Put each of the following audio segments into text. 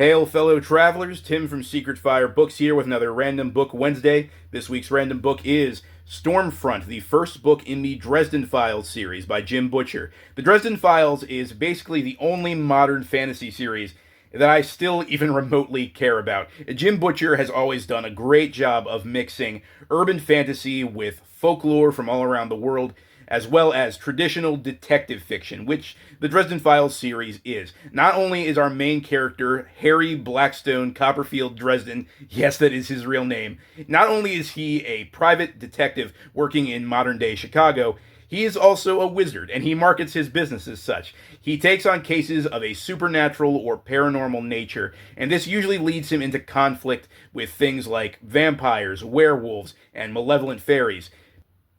Hail, fellow travelers. Tim from Secret Fire Books here with another Random Book Wednesday. This week's random book is Stormfront, the first book in the Dresden Files series by Jim Butcher. The Dresden Files is basically the only modern fantasy series that I still even remotely care about. Jim Butcher has always done a great job of mixing urban fantasy with folklore from all around the world, as well as traditional detective fiction, which the Dresden Files series is. Not only is our main character, Harry Blackstone Copperfield Dresden, yes, that is his real name, not only is he a private detective working in modern-day Chicago, he is also a wizard, and he markets his business as such. He takes on cases of a supernatural or paranormal nature, and this usually leads him into conflict with things like vampires, werewolves, and malevolent fairies.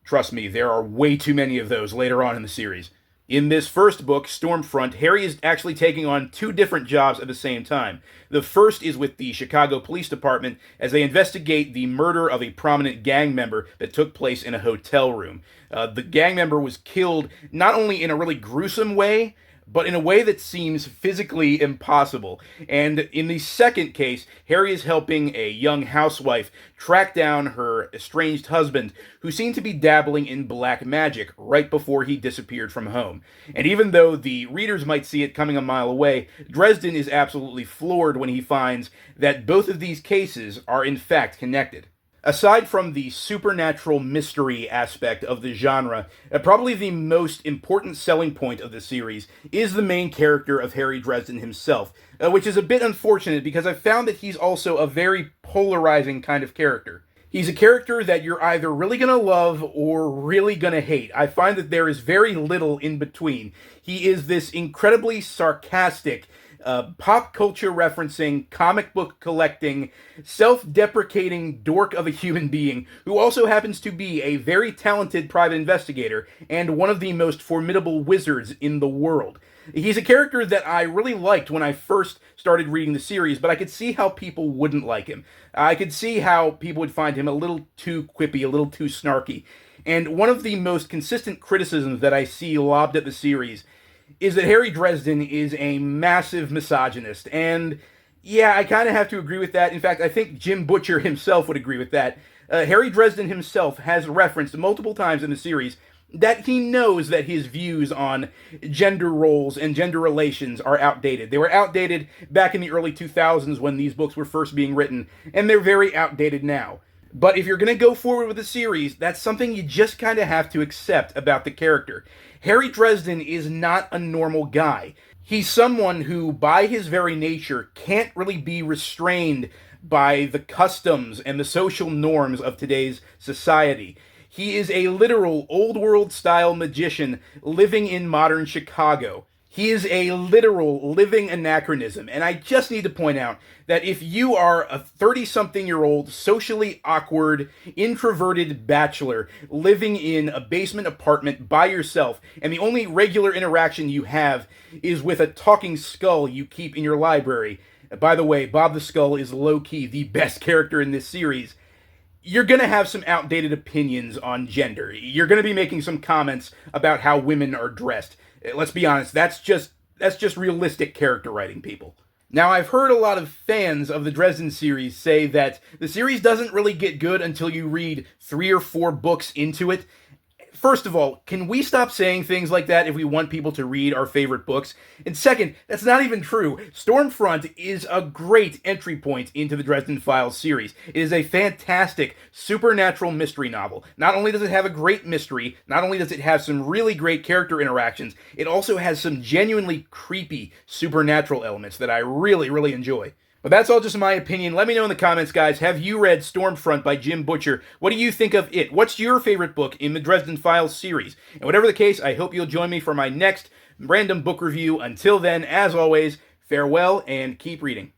Trust me, there are way too many of those later on in the series. In this first book, Stormfront, Harry is actually taking on two different jobs at the same time. The first is with the Chicago Police Department as they investigate the murder of a prominent gang member that took place in a hotel room. The gang member was killed not only in a really gruesome way, but in a way that seems physically impossible. And in the second case, Harry is helping a young housewife track down her estranged husband, who seemed to be dabbling in black magic right before he disappeared from home. And even though the readers might see it coming a mile away, Dresden is absolutely floored when he finds that both of these cases are in fact connected. Aside from the supernatural mystery aspect of the genre, probably the most important selling point of the series is the main character of Harry Dresden himself, which is a bit unfortunate because I've found that he's also a very polarizing kind of character. He's a character that you're either really going to love or really going to hate. I find that there is very little in between. He is this incredibly sarcastic, pop culture referencing, comic book collecting, self-deprecating dork of a human being who also happens to be a very talented private investigator and one of the most formidable wizards in the world. He's a character that I really liked when I first started reading the series, but I could see how people wouldn't like him. I could see how people would find him a little too quippy, a little too snarky. And one of the most consistent criticisms that I see lobbed at the series is that Harry Dresden is a massive misogynist, and yeah, I kind of have to agree with that. In fact, I think Jim Butcher himself would agree with that. Harry Dresden himself has referenced multiple times in the series that he knows that his views on gender roles and gender relations are outdated. They were outdated back in the early 2000s when these books were first being written, and they're very outdated now. But if you're going to go forward with the series, that's something you just kind of have to accept about the character. Harry Dresden is not a normal guy. He's someone who, by his very nature, can't really be restrained by the customs and the social norms of today's society. He is a literal old-world-style magician living in modern Chicago. He is a literal living anachronism, and I just need to point out that if you are a 30-something-year-old, socially awkward, introverted bachelor living in a basement apartment by yourself, and the only regular interaction you have is with a talking skull you keep in your library, by the way, Bob the Skull is low-key the best character in this series, you're going to have some outdated opinions on gender. You're going to be making some comments about how women are dressed. Let's be honest, that's just realistic character writing, people. Now, I've heard a lot of fans of the Dresden series say that the series doesn't really get good until you read 3 or 4 books into it. First of all, can we stop saying things like that if we want people to read our favorite books? And second, that's not even true. Stormfront is a great entry point into the Dresden Files series. It is a fantastic supernatural mystery novel. Not only does it have a great mystery, not only does it have some really great character interactions, it also has some genuinely creepy supernatural elements that I really, really enjoy. But that's all just my opinion. Let me know in the comments, guys. Have you read Stormfront by Jim Butcher? What do you think of it? What's your favorite book in the Dresden Files series? And whatever the case, I hope you'll join me for my next random book review. Until then, as always, farewell and keep reading.